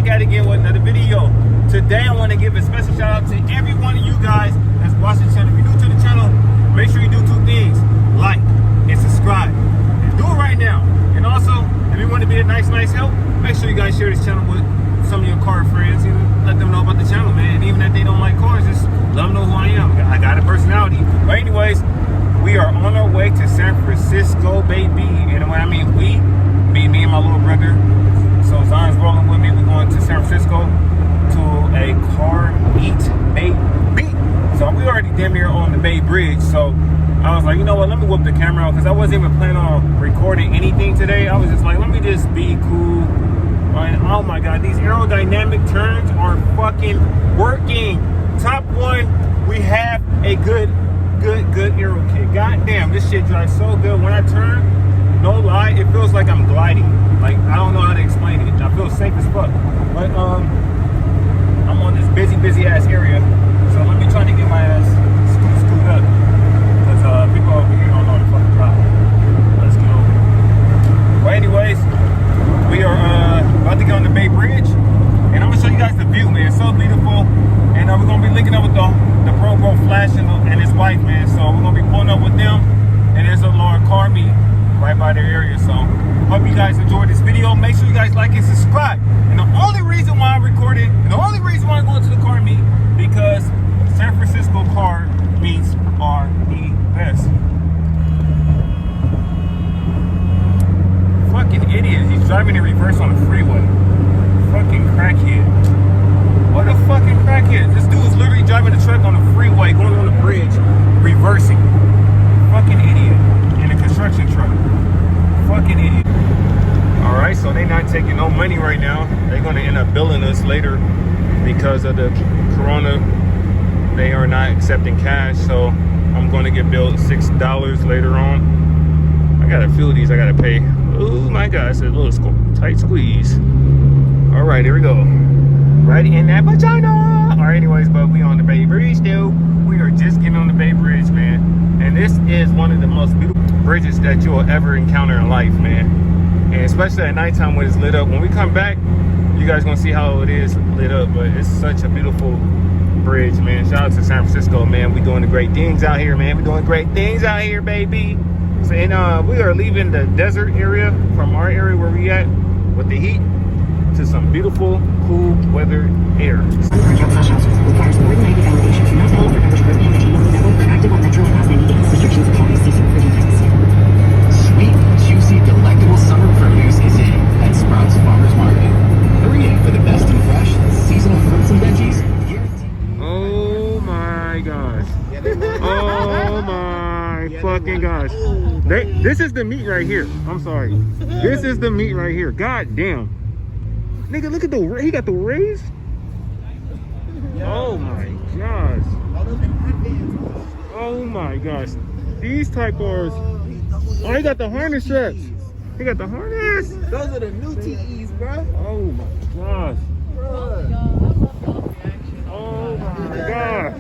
back at it again with another video. Today I want to give a special shout out to every one of you guys that's watching the channel. If you're new to the channel, make sure you do two things: like and subscribe. And do it right now. And also, if you want to be a nice help, make sure you guys share this channel with some of your car friends and let them know about the channel, man. And even if they don't like cars, just let them know who I am. I got a personality. But anyways, we are on our way to San Francisco, baby. And when I mean we, me and my little brother. So Zion's rolling with me. We're going to San Francisco to a car meet, baby. So we already damn near on the Bay Bridge. So I was like, you know what? Let me whip the camera out because I wasn't even planning on recording anything today. I was just like, let me just be cool. And oh my God, these aerodynamic turns are fucking working. Top one, we have a good aero kit. God damn, this shit drives so good. When I turn, no lie, it feels like I'm gliding. Like, I don't know how to explain it. I feel safe as fuck. But I'm on this busy ass area. So let me try to get my ass screwed up. Because people over here don't know the fucking problem. Let's go. But anyways, we are about to get on the Bay Bridge. And I'm going to show you guys the view, man. It's so beautiful. And we're going to be linking up with the Pro Bro Flash and his wife, man. So we're going to be pulling up with them. And there's a little car meet right by their area. So hope you guys enjoyed this video. Make sure you guys like and subscribe. And the only reason why I'm recording, and the only reason why I'm going to the car meet, because San Francisco car meets are the best. Fucking idiot. He's driving in reverse on the freeway. Fucking crackhead. What a fucking crackhead. This dude is literally driving a truck on the freeway, going on the bridge, reversing. Fucking idiot. In a construction truck. Fucking idiot. Alright, so they're not taking no money right now. They're going to end up billing us later because of the corona. They are not accepting cash, so I'm going to get billed $6 later on. I got a few of these I got to pay. Oh my God, it's a little tight squeeze. Alright, here we go. Right in that vagina. Alright, anyways, but we on the Bay Bridge still. We are just getting on the Bay Bridge, man. And this is one of the most beautiful bridges that you will ever encounter in life, man. And especially at nighttime when it's lit up. When we come back, you guys gonna see how it is lit up. But it's such a beautiful bridge, man. Shout out to San Francisco, man. We doing the great things out here, man. We doing great things out here, baby. So, and we are leaving the desert area from our area where we at with the heat to some beautiful, cool weather air. Requires more than 90 validation. Do not follow for membership or PMT. Level for active on Metro past 90 days. Restrictions apply. See certificate tests. Sweet, juicy, delectable summer produce is in at Sprouts Farmers Market. Hurry in for the best and fresh seasonal fruits and veggies. Oh my gosh. Oh my fucking gosh. This is the meat right here. I'm sorry. This is the meat right here. God damn. Nigga, look at he got the rays. Oh my gosh. Oh my gosh. These type cars. Oh, he got the harness straps. He got the harness. Those are the new TEs, bro. Oh my gosh. Oh my gosh.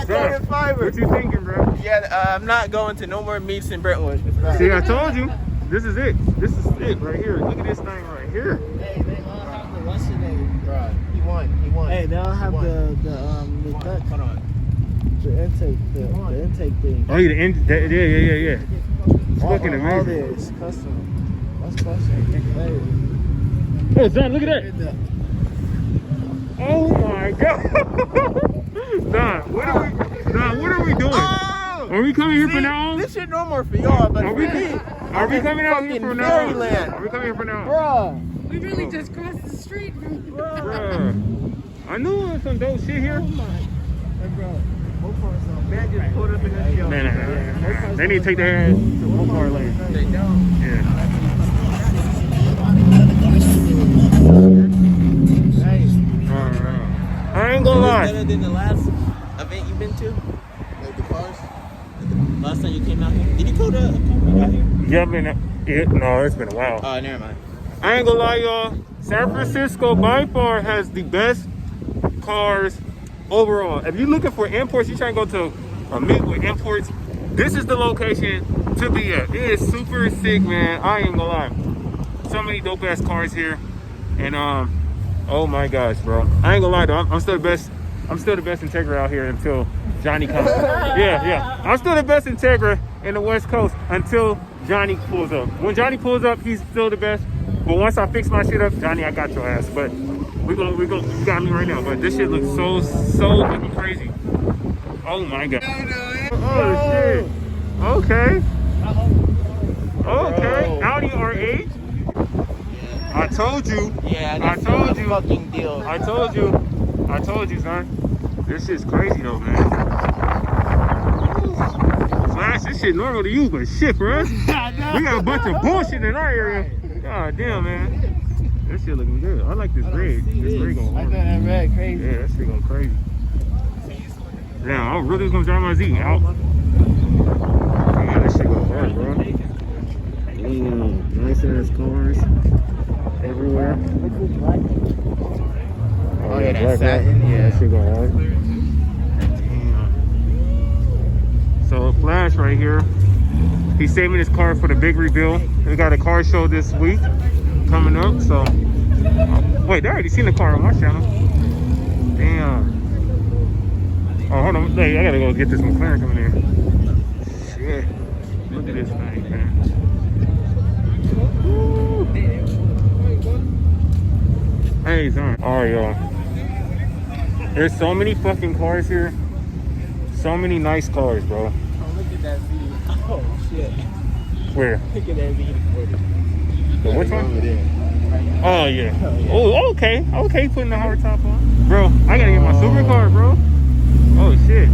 Damn, fiber. what you thinking, bro? Yeah, I'm not going to no more meets in Brentwood. See, I told you. This is it. This is it right here. Look at this thing right here. Hey, they don't have the what's your name? Bro, he won. Hey, they don't have the duct. Hold on. The intake thing. Oh, yeah. It's fucking amazing. All this custom. That's custom. Oh, John, look at that. Oh my God. Don, what are we doing? Oh, are we coming here for now? This shit normal for y'all, but Are we coming out here for now? Maryland. Are we coming here for now? Bruh. We really just crossed the street. Bruh. I knew some dope shit here. Oh my. Hey, bro. Man just pulled up in this show. Nah. They need to take their ass to one car lane. They don't. Yeah. Hey. I ain't gonna lie. Better than the last event you've been to? Like the cars? Last time you came out here? Did you go to out here? Yeah, no, it's been a while. Oh, never mind. I ain't gonna lie, y'all. San Francisco by far has the best cars overall. If you're looking for imports, you're trying to go to a meet with imports, this is the location to be at. It is super sick, man. I ain't gonna lie. so many dope ass cars here, and oh my gosh, bro, I ain't gonna lie though, I'm still the best. I'm still the best Integra out here until Johnny comes. Yeah. I'm still the best Integra in the West Coast until Johnny pulls up. When Johnny pulls up, he's still the best. But once I fix my shit up, Johnny, I got your ass. But you got me right now. But this shit looks so fucking crazy. Oh my god. Oh shit. Okay. Audi R8. I told you. Yeah, I told you. Fucking deal. I told you, son. This shit's crazy though, man. Flash, this shit normal to you, but shit for us, we got a bunch of bullshit in our area. God damn, man. This shit looking good. I like this red. This red going hard. I got that red crazy. Yeah, that shit going crazy. Damn, I really was gonna drive my Z out. Yeah, this shit go hard, bro. Nice ass cars everywhere. Oh yeah, that's satin. Yeah, that shit go hard. Damn. So Flash right here, he's saving his car for the big reveal. We got a car show this week coming up. So wait, they already seen the car on my channel. Damn. Oh, hold on. Hey, I gotta go get this McLaren coming in. Shit. Look at this thing, man. Woo. Hey, son. Alright, y'all. There's so many fucking cars here. So many nice cars, bro. Oh, look at that V. Oh, shit. Where? Look at that V40. Which one? Over there. Oh, yeah. Oh, okay. Okay, putting the hard top on. Bro, I gotta get my supercar, bro. Oh, shit.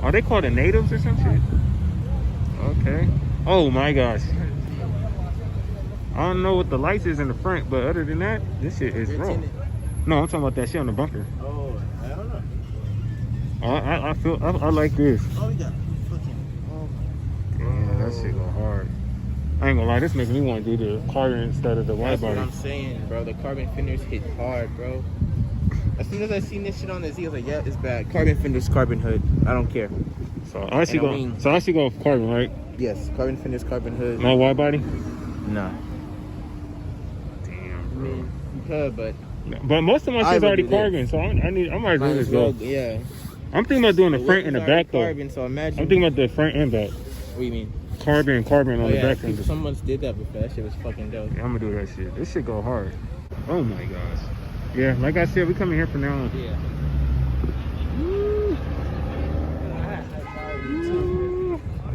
Are they called the natives or some shit? Okay. Oh my gosh. I don't know what the lights is in the front, but other than that, this shit is raw. No, I'm talking about that shit on the bunker. Oh, I don't know. I like this. Oh, yeah. Fucking. Oh, Damn, that shit go hard. I ain't gonna lie, this makes me want to do the carbon instead of the white that's body. what I'm saying, bro. The carbon fenders hit hard, bro. As soon as I seen this shit on the Z, I was like, yeah, it's bad. Carbon fenders, carbon hood. I don't care. So I should go with carbon, right? Yes, carbon fenders, carbon hood. No white body? Nah. Damn, I bro. mean, you could, but But most of my shit's would already do this. carbon, so I might as well just go. Yeah. I'm thinking about doing the front and the back though. Carbon, so imagine. I'm thinking about the front and back. What do you mean? Carbon on the back end. Someone did that before. That shit was fucking dope. Yeah, I'm gonna do that shit. This shit go hard. Oh my gosh. Yeah, like I said, we coming here from now on. Yeah.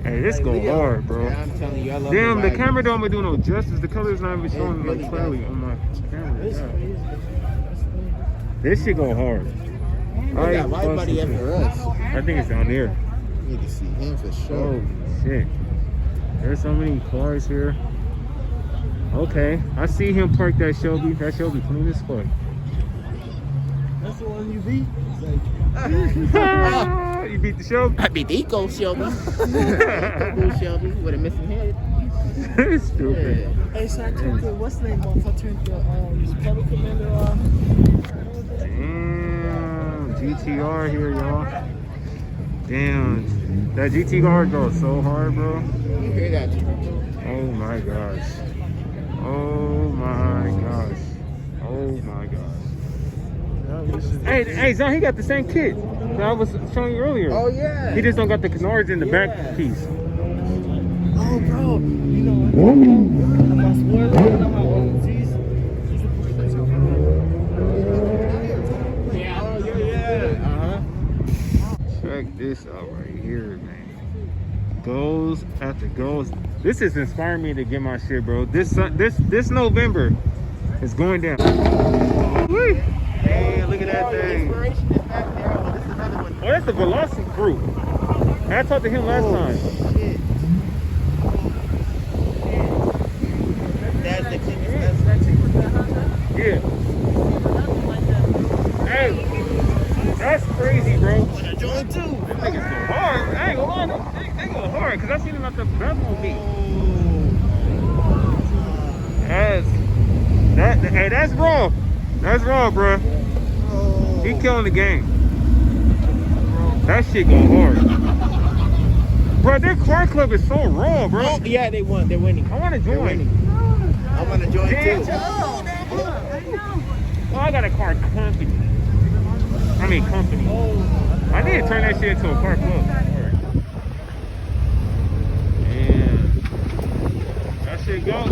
Hey, this go hard, bro. Yeah, I'm telling you, I love Damn, the ride. camera don't do no justice. The color's not even showing really like clearly does. on my camera. Yeah. This shit go hard. We got white body after us. I think it's down there. You need to see him for sure. Oh shit. There's so many cars here. Okay, I see him park that Shelby. That Shelby clean as fuck. That's the one you beat? You beat the Shelby? I beat the Eco Shelby. Eco Shelby with a missing head. Stupid. Yeah. Hey, so I turned the, what's the name off? I turned the Public Commander off. Damn, GTR here, y'all. Damn, that GTR goes so hard, bro. You hear that? Oh my gosh. Oh my gosh. Oh my gosh. Hey, Zon, he got the same kit that I was showing you earlier. Oh, yeah. He just don't got the canards in the back piece. Oh, bro. You know what? My spoiler, on my old G's. Yeah. Oh, yeah. Check this out right here, man. Goals after goals. This is inspiring me to get my shit, bro. This November is going down. Woo! Hey, look at that thing. Inspiration is back there. Oh, this is another one. Oh, that's the Velocity group. I talked to him last time. Shit. That's the Yeah. Hey, that's crazy, bro. Wanna join too? Them niggas go hard. I ain't gonna lie, they go hard because I seen them at the Batmobile meet. Hey, that's raw. That's raw, bro. Oh. He killing the game. That shit going hard. Bro, their car club is so raw, bro. Oh, yeah, they won. They're winning. I want to They're join. winning. I want to join Damn. too. Oh, I got a car company. I mean company. I need to turn that shit into a car club. Man. That shit go.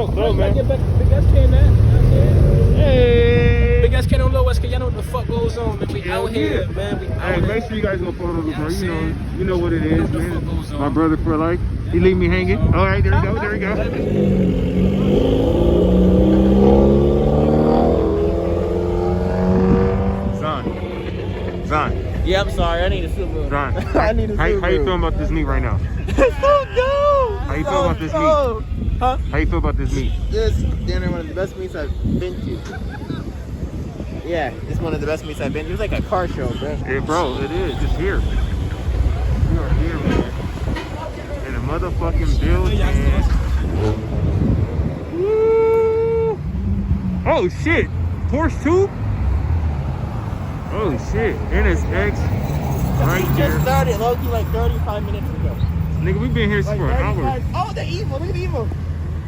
Go, man. Big ass can, man. Hey. Big ass can on Low West, 'cause y'all know what the fuck goes on, man. We Hell out here, yeah. man. We out Hey, here. make sure you guys go follow the bro. saying? You know what it is, What the fuck man. goes on? My brother for life. He leave me hanging. All right, there you go. There you go. Zon. Yeah, I'm sorry. I need a Subaru. Zon. I need a Subaru. How you feeling about this meat right now? It's so dope. How you feel about this meat? Huh? How you feel about this meat? This dinner, one of the best meets I've been to. Yeah, it's one of the best meets I've been to. It's like a car show, bro. Yeah, bro, it is. It's here. We are here, man. In a motherfucking building. Woo! Oh, shit. Porsche 2? Oh, shit. NSX. Right We there. just started, low-key, like 35 minutes ago. Nigga, we've been here Like for an hour. 35. Oh, the evil. Look at the evil.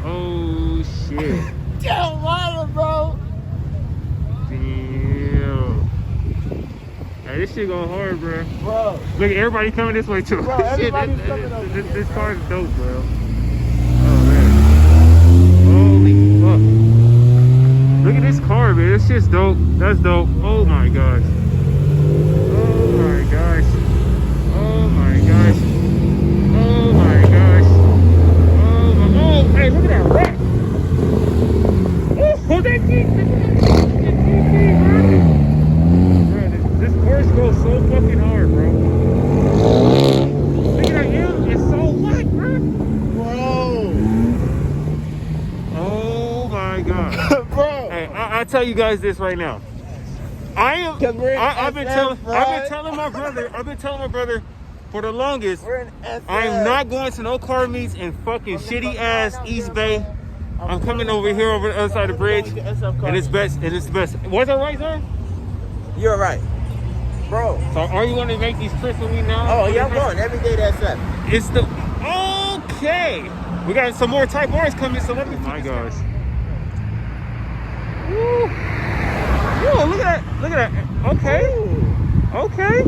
Oh, shit. Damn, liar, bro. Damn. Hey, this shit going hard, bro. Bro. Look, everybody coming this way, too. Bro, everybody's coming over here. This car is dope, bro. Oh, man. Holy fuck. Look at this car, man. This shit's dope. That's dope. Oh, my gosh. Oh, my gosh. Oh, my gosh. Oh, my gosh. Oh, my... Oh, hey, look at that rack. Oh, that key. Bro, this Porsche goes so fucking hard, bro. Look at that M. It's so wet, bro. Bro. Oh my god. Bro. Hey, I'll tell you guys this right now. I've been telling my brother for the longest. We're in SF. I'm not going to no car meets in fucking shitty ass East Bay. I'm coming over here over the other side of the bridge, and it's best. And it's the best. Was that right, sir? You're right. Bro. So are you going to make these trips with me now? Oh, yeah, I'm going every day to SF. It's the okay. We got some more Type R's coming, so let me. My gosh. Woo. Whoa, look at that. Look at that. Okay. Okay.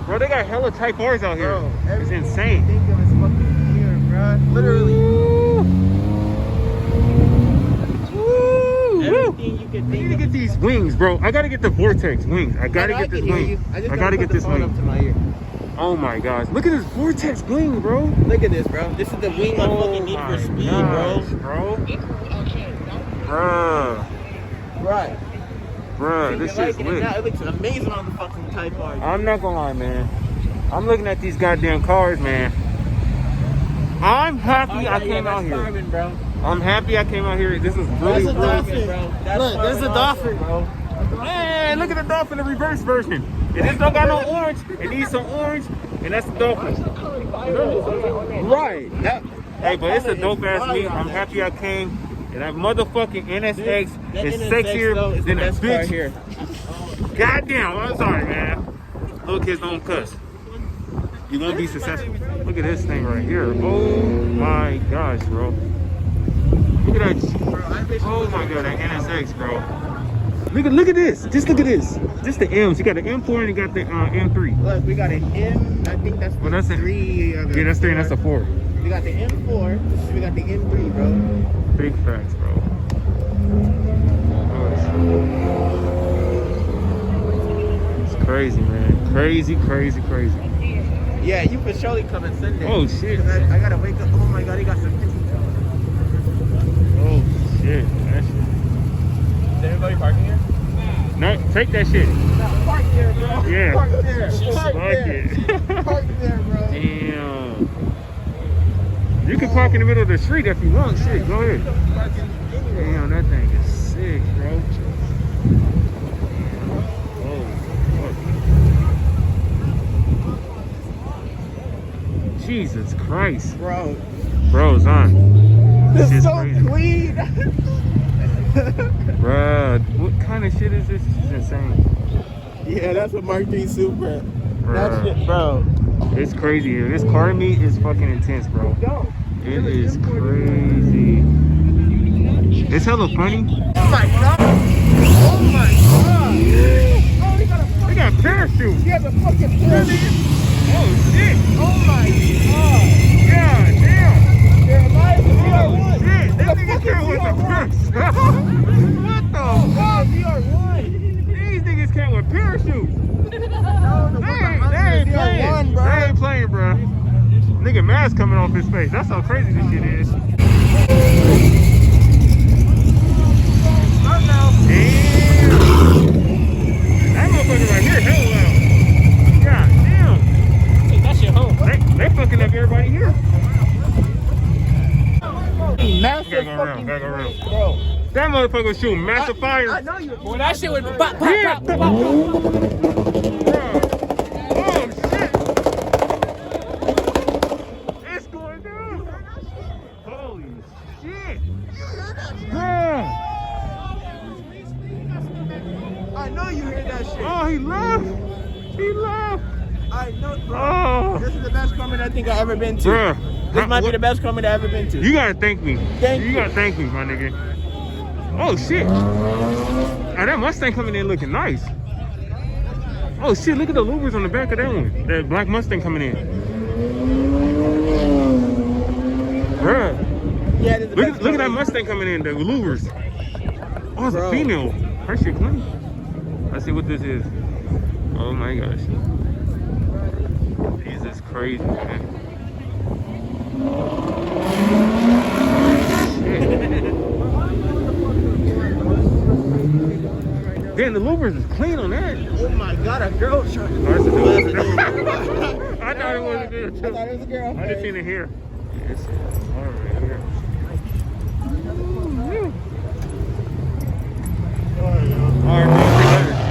Bro, they got hella Type R's out here. Bro, It's insane. Think of is fucking here, bro. Literally. Woo. Everything you could I need think to of. get these wings, bro. I gotta get the Vortex wings. I gotta get this wing. I gotta get this Up wing. to my ear. Oh my gosh. Look at this Vortex bling, bro. Look at this, bro. This is the wing on fucking Need for Speed, bro. Bruh. Right. Bruh, this shit's It now. lit. It looks amazing on the fucking Type R. I'm not gonna lie, man. I'm looking at these goddamn cars, man. I'm happy I came out here. Farming, bro. I'm happy I came out here. This is really, That's a really dolphin, bro. That's Look, there's a dolphin. bro. Man, look at the dolphin, the reverse version. And this don't got no orange. It needs some orange, and that's the dolphin. Right. Hey, but it's a dope ass meet. I'm happy I came. And that motherfucking NSX That is NSX, sexier though, is the than a best car bitch. here. Goddamn, I'm sorry, man. Little kids don't cuss. You gonna be successful. Look at this thing right here. Oh my gosh, bro. Look at that. Oh my god, that NSX, bro. Look at this. Just look at this. Just the M's. You got the M4 and you got the M3. Look, we got an M. I think that's Well, that's the it. 3. Yeah, that's 3 and that's a 4. We got the M4. And we got the M3, bro. Big facts, bro. Oh, it's crazy, man. Crazy. Yeah, you for surely coming Sunday. Oh shit. 'Cause I gotta wake up. Oh my god, he got some. Oh shit. That shit. Is everybody parking here? No, take that shit. No, park there, bro. Yeah. Park there. Park Fuck there. it. Park there, bro. Damn. You can park in the middle of the street if you want. Shit, go ahead. Damn, that thing is sick, bro. Oh, fuck. Jesus Christ. Bro. Bro, Zon. This It's is so crazy. clean. Bruh, what kind of shit is this? This is insane. Yeah, that's what Mark 3 Super. Bruh. That shit, bro. It's crazy here. This car meet is fucking intense, bro. Go. It is crazy. It's hella funny. Oh my god. Oh my god. Oh, he got a They fucking, got parachutes. he has a fucking pyramid. Oh shit. Oh my god. God damn. Jeremiah's the Oh VR1. shit. This The nigga fucking came with the VR1. first. What the fuck? VR1. These niggas came with parachutes. No, the They ain't playing. VR1, bro. They ain't playing, bro. Nigga mask coming off his face. That's how crazy this shit is. Damn. That motherfucker right here, hell loud. God damn. That's your home. They fucking up everybody here. Massive Gotta go around, fucking gotta go around. bro. That motherfucker was shooting massive fire. I know you. Boy, that shit was pop, pop, Yeah. pop, pop. Bruh. Oh shit. It's going down. Holy shit. Bruh. I know you hear that shit. Oh, he left. He left. I know, bro. Oh. This is the best comment I think I've ever been to. Bruh. This might be the best comment I've ever been to. You gotta thank me. Thank you. you. Gotta thank me, my nigga. Oh shit. Oh, that Mustang coming in looking nice. Oh shit, look at the louvers on the back of that one. That black Mustang coming in. Bruh. Yeah, this is the Look, best look at that comment. Mustang coming in, the louvers. Oh, it's Bro. a female. Her shit clean. Let's see what this is. Oh my gosh. This is crazy, man. Damn, the louvers is clean on that. Oh my god, a girl shot. Oh, that's a dude. I I thought it was a dude too. thought it was a girl. I just seen it here. It's all right here. All right, man.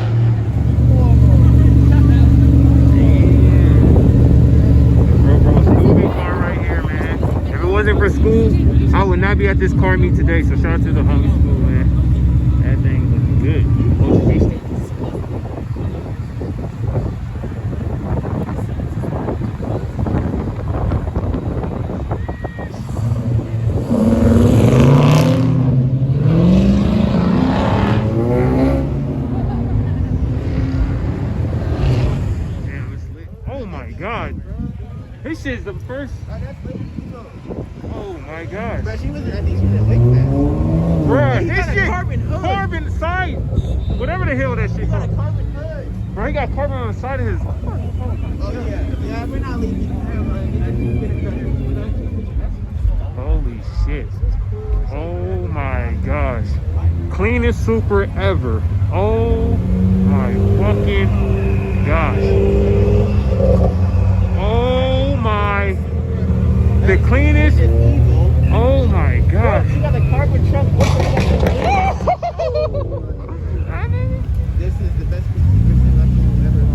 Bro, school car right here, man. If it wasn't for school, I would not be at this car meet today. So shout out to the homie school, man. That thing looking good. Most tasty. Damn, it's lit. Oh my god. This shit's the first. Oh my god. But she was, I think she was in Wakeman. Bruh, He this got a shit. carbon hood. Carbon side. Whatever the hell that shit He got a called. carbon hood. Bro, he got carbon on the side of his. Oh yeah. Yeah, we're not leaving. Holy shit. Oh my gosh. Cleanest Super ever. Oh my fucking gosh. Oh my. The cleanest. Oh my gosh. She got a carbon truck. This is the best piece of ever.